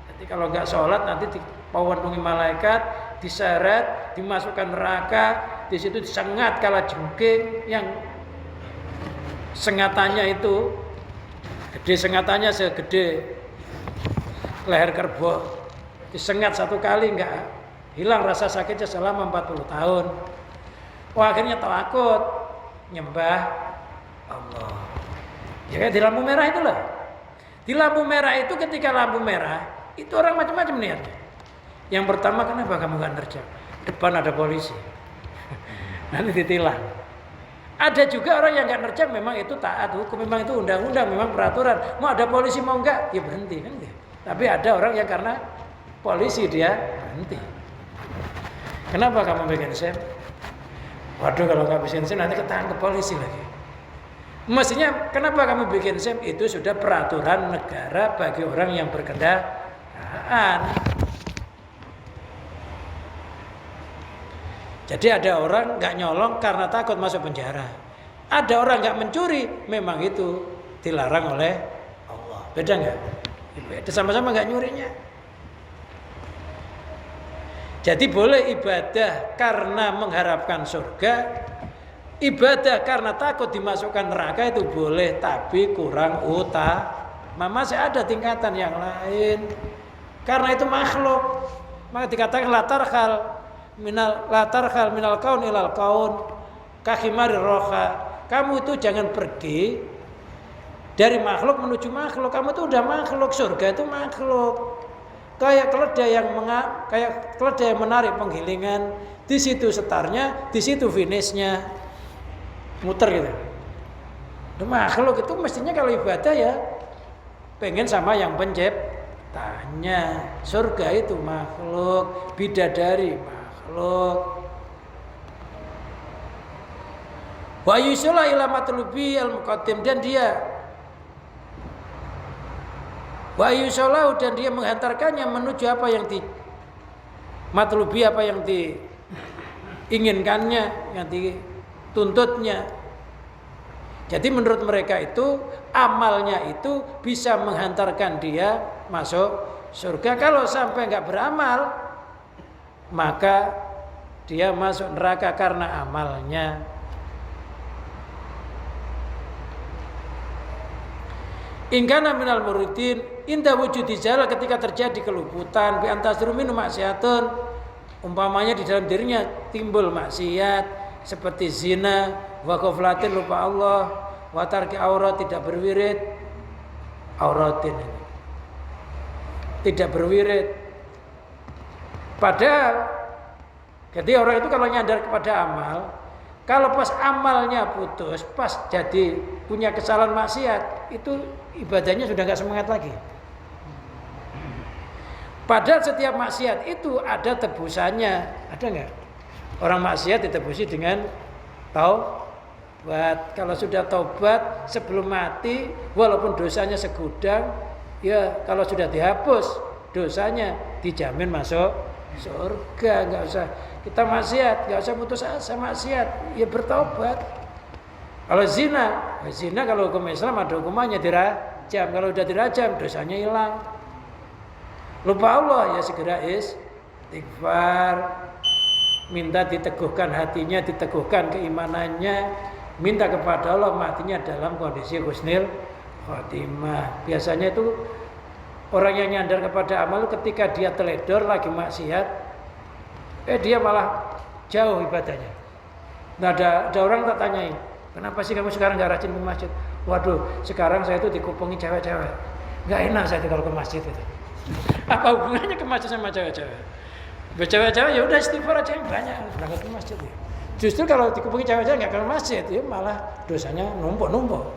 Jadi kalau nggak sholat nanti dipendungi malaikat, diseret, dimasukkan neraka, di situ disengat kala jengking yang sengatannya itu gede, sengatannya segede leher kerbau, disengat satu kali nggak hilang rasa sakitnya selama 40 tahun. Wah, akhirnya takut nyembah Allah. Ya kayak di lampu merah itu loh. Di lampu merah itu, ketika lampu merah itu orang macam-macam niatnya. Yang pertama, kenapa kamu nggak nerjang? Depan ada polisi. Nanti ditilang. Ada juga orang yang nggak nerjang, memang itu taat hukum, memang itu undang-undang, memang peraturan. Mau ada polisi mau nggak, ya berhenti kan gitu. Tapi ada orang yang karena polisi dia berhenti. Kenapa kamu bikin SIM? Waduh, kalau nggak bikin SIM nanti ketangkep polisi lagi. Mestinya kenapa kamu bikin SIM? Itu sudah peraturan negara bagi orang yang berkendaraan. Jadi ada orang nggak nyolong karena takut masuk penjara. Ada orang nggak mencuri, memang itu dilarang oleh Allah. Beda nggak? Beda, sama-sama nggak nyurinya. Jadi boleh ibadah karena mengharapkan surga, ibadah karena takut dimasukkan neraka itu boleh, tapi kurang utama. Masih ada tingkatan yang lain. Karena itu makhluk, maka dikatakan la tarhal minal kaun ilal kaun kahimari roha. Kamu itu jangan pergi dari makhluk menuju makhluk. Kamu itu udah makhluk, surga itu makhluk. Kayak keledai yang menarik penggilingan, di situ setarnya, di situ finishnya, muter gitu. Itu makhluk itu mestinya kalau ibadah ya pengen sama yang penciptanya. Surga itu makhluk, bidadari makhluk. Wa yusula ila matlubi al-muqaddim, dan dia wa yusallahu, dan dia menghantarkannya menuju apa yang di matlubi, apa yang diinginkannya, yang dituntutnya. Jadi menurut mereka itu amalnya itu bisa menghantarkan dia masuk surga. Kalau sampai nggak beramal, maka dia masuk neraka karena amalnya. Ingkana minal muridin indah wujudi jalal, ketika terjadi keluputan bi antasru minum maksiatun, umpamanya di dalam dirinya timbul maksiat seperti zina, wa ghaflatin, lupa Allah, wa tarki aurat, tidak berwirid, auratin tidak berwirid. Padahal jadi orang itu kalau nyadar kepada amal, kalau pas amalnya putus, pas jadi punya kesalahan maksiat, itu ibadahnya sudah nggak semangat lagi. Padahal setiap maksiat itu ada tebusannya, ada nggak? Orang maksiat ditebusi dengan taubat. Kalau sudah taubat sebelum mati, walaupun dosanya segudang, ya kalau sudah dihapus dosanya, dijamin masuk surga. Nggak usah kita maksiat, nggak usah putus asa maksiat, ya bertobat. Kalau zina kalau hukum Islam ada hukumannya dirajam. Kalau sudah dirajam dosanya hilang. Lupa Allah, ya segera istighfar, minta diteguhkan hatinya, diteguhkan keimanannya, minta kepada Allah matinya dalam kondisi husnul khotimah. Biasanya itu orang yang nyandar kepada amal ketika dia teledor lagi maksiat, dia malah jauh ibadahnya. Nah, ada orang tak tanyain, kenapa sih kamu sekarang gak rajin ke masjid? Waduh, sekarang saya itu dikupungi cewek-cewek, gak enak saya kalau ke masjid itu. Apa hubungannya ke masjid sama cewek-cewek? Cewek-cewek ya udah istighfar aja yang banyak, berangkat ke masjid ya. Justru kalau dikupungi cewek-cewek gak ke masjid, ya malah dosanya numpuk-numpuk.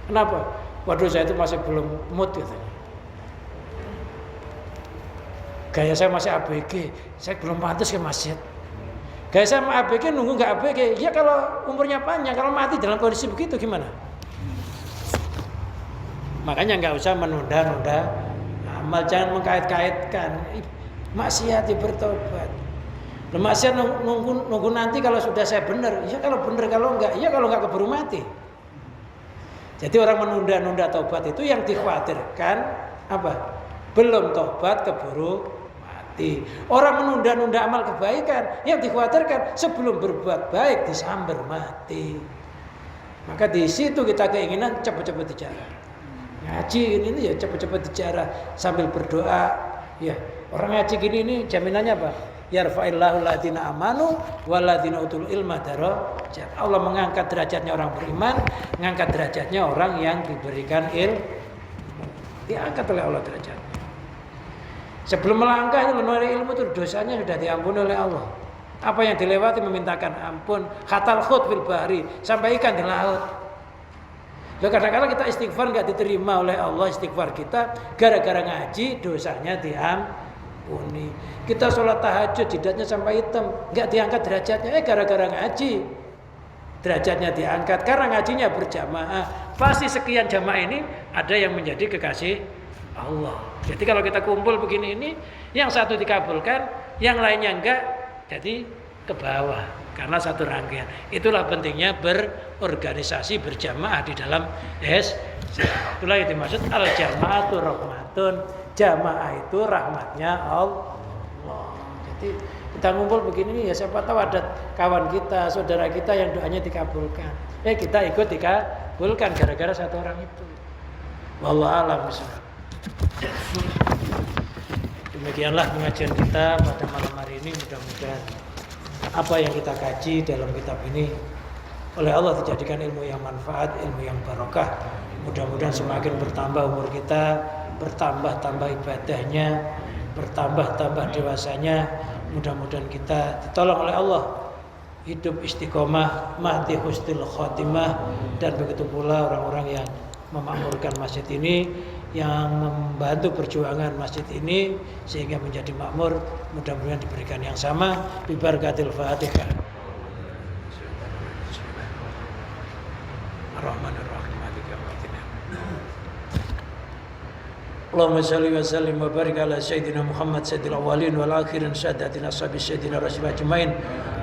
Kenapa? Waduh, saya itu masih belum mood katanya. Gaya saya masih ABG, saya belum pantas ke masjid. Kayak sama ABG nunggu nggak ABG, ya kalau umurnya panjang, kalau mati dalam kondisi begitu gimana? Makanya nggak usah menunda-nunda amal, jangan mengkait-kaitkan maksiat bertobat. Maksiat nunggu nanti kalau sudah saya benar, ya kalau benar, kalau enggak keburu mati. Jadi orang menunda-nunda taubat itu yang dikhawatirkan apa? Belum taubat keburu mati. Orang menunda-nunda amal kebaikan yang dikhawatirkan sebelum berbuat baik disambar mati. Maka di situ kita keinginan cepat-cepat dijarah. Ngaji ini ya cepat-cepat dijarah sambil berdoa. Ya, orang ngaji gini ini jaminannya apa? Yarfa'illahu alladziina amanu walladziina utul ilma darajat. Allah mengangkat derajatnya orang beriman, mengangkat derajatnya orang yang diberikan ilmu. Diangkat oleh Allah derajatnya. Sebelum melangkah menuai ilmu itu dosanya sudah diampuni oleh Allah. Apa yang dilewati memintakan ampun, khatal khut fil bahri, sampai ikan di laut. Loh, kadang-kadang kita istighfar enggak diterima oleh Allah istighfar kita gara-gara ngaji dosanya diampuni. Kita sholat tahajud jidatnya sampai hitam, enggak diangkat derajatnya, gara-gara ngaji derajatnya diangkat karena ngajinya berjamaah. Pasti sekian jamaah ini ada yang menjadi kekasih Allah. Jadi kalau kita kumpul begini ini, yang satu dikabulkan, yang lainnya enggak, jadi ke bawah karena satu rangkaian. Itulah pentingnya berorganisasi berjamaah di dalam itulah yang dimaksud al-jamaatu rahmatun. Jamaah itu rahmatnya Allah. Jadi kita ngumpul begini nih ya, siapa tahu ada kawan kita, saudara kita yang doanya dikabulkan. Kita ikut dikabulkan gara-gara satu orang itu. Wallahu a'lam bishawab. Demikianlah pengajian kita pada malam hari ini. Mudah-mudahan apa yang kita kaji dalam kitab ini oleh Allah dijadikan ilmu yang manfaat, ilmu yang barokah. Mudah-mudahan semakin bertambah umur kita, bertambah-tambah ibadahnya, bertambah-tambah dewasanya. Mudah-mudahan kita ditolong oleh Allah hidup istiqomah, mati husnul khotimah, dan begitu pula orang-orang yang memakmurkan masjid ini, yang membantu perjuangan masjid ini sehingga menjadi makmur. Mudah-mudahan diberikan yang sama. Bi barakatil Fatihah. Ar-Rahmanir-Rahim. Allahumma shalli wa sallim wa barik ala sayyidina Muhammad sayyidil awwalin wal akhirin sadatina ashabi sayyidina rasul ajmain.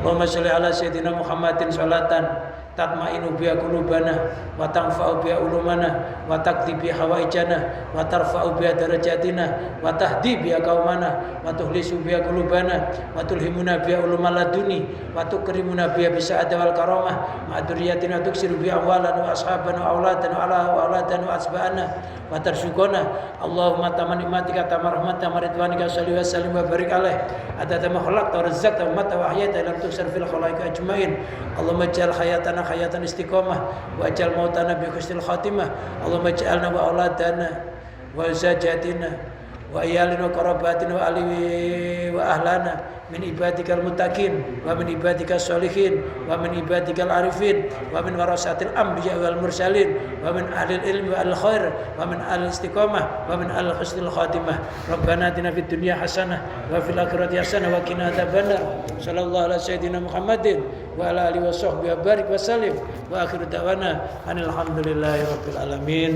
Allahumma shalli ala sayyidina Muhammadin salatan tatma'inu biha qulubana wa tanfa'u biha ulumana wa taqdi biha hawaijana wa tarfa'u biha darajatina wa tahdi biha qaumana wa tuhlisu biha qulubana wa tulhimuna biha ulumal laduni wa tukrimuna biha bisa'ati wal karamah ma dzurriyyatina tuksiru biha amwalan wa ashaban wa auladan wa ala wa auladan wa asba'ana wa tarzuqana Allahumma tamanimatika tamarahmata maridwanika salli wa sallim wa barik alaih adada ma khalaqta wa razzaqta wa mata wa ahyata lam tuksar fil khalaiqi ajmain. Allahumma ij'al hayatana hayatan istiqamah wa ajal mautana bi husnil khatimah. Allahumma ij'alna wa auladana wa zajatina wa iyalina wa qarabatina wa alihi wa ahlana min ibadikal muttaqin wa min ibadikal sholihin wa min ibadikal arifin wa min warasatil anbiya wal mursalin wa min ahlil ilmi wal khair wa min ahli istiqamah wa min ahli husnil khatimah. Rabbana atina fid dunya hasanah wa fil akhirati hasanah wa qina adzabannar. Sallallahu ala sayyidina Muhammadin wa ala alihi wa sahbihi wa barik wa sallim wa akhiru da'wana alhamdulillahi rabbil alamin.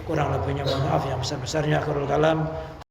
Kurang lebihnya mohon maaf, yang besar-besarnya akhirul kalam.